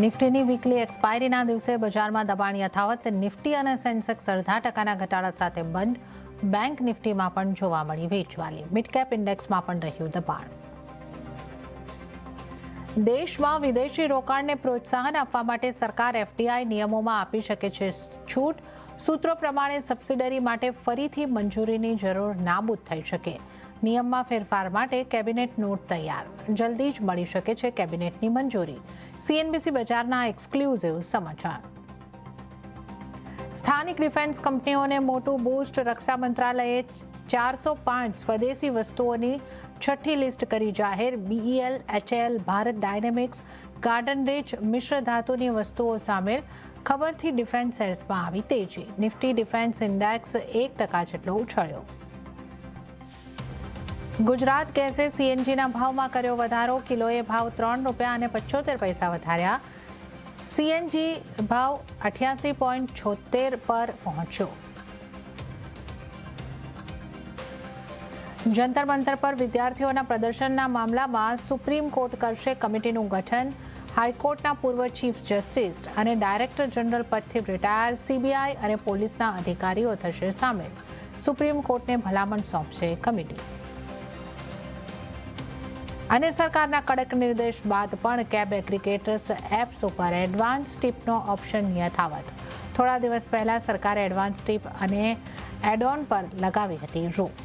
નિફ્ટીની weekly એક્સપાયરીના દિવસે બજારમાં દબાણ યથાવત. નિફ્ટી અને સેન્સેક્સ અડધા ટકાના ઘટાડા સાથે બંધ. બેંક નિફ્ટીમાં પણ જોવા મળી વેચવાલી. મિડ કેપ ઇન્ડેક્સમાં પણ રહ્યું દબાણ. દેશમાં વિદેશી રોકાણને પ્રોત્સાહન આપવા માટે સરકાર એફડીઆઈ નિયમોમાં આપી શકે છે છૂટ. સૂત્રો પ્રમાણે સબસિડરી માટે ફરીથી મંજૂરીની જરૂર નાબૂદ થઈ શકે. નિયમમાં ફેરફાર માટે કેબિનેટ નોટ તૈયાર. જલ્દી જ મળી શકે છે કેબિનેટની મંજૂરી. સીએનબીસી બજારના એક્સક્લુઝિવ સમાચાર. સ્થાનિક ડિફેન્સ કંપનીઓને મોટું બૂસ્ટ. રક્ષા મંત્રાલયે 405 સ્વદેશી વસ્તુઓની છઠ્ઠી લિસ્ટ કરી જાહેર. BEL, HL, Bharat Dynamics, Garden Reach, મિશ્ર ધાતુની વસ્તુઓ સામેલ. ખબરથી ડિફેન્સ શેર્સમાં આવી તેજી. નિફ્ટી ડિફેન્સ ઇન્ડેક્સ 1% જેટલો ઉછળ્યો. ગુજરાત ગેસે સીએનજીના ભાવમાં કર્યો વધારો. કિલોએ ભાવ ₹3.75 વધાર્યા. સીએનજી ભાવ 88.76 પર પહોંચ્યો. જંતર મંતર પર વિદ્યાર્થીઓના પ્રદર્શનના મામલામાં સુપ્રીમ કોર્ટ કરશે કમિટીનું ગઠન. હાઈકોર્ટના પૂર્વ ચીફ જસ્ટિસ અને ડાયરેક્ટર જનરલ પદથી રિટાયર. સીબીઆઈ અને પોલીસના અધિકારીઓ થશે સામેલ. સુપ્રીમ કોર્ટને ભલામણ સોંપશે કમિટી. અને સરકારના કડક નિર્દેશ બાદ પણ કેબ એગ્રીગેટર્સ એપ્સ ઉપર એડવાન્સ ટીપનો ઓપ્શન યથાવત. થોડા દિવસ પહેલા સરકારે એડવાન્સ ટીપ અને એડ ઓન પર લગાવી હતી રોક.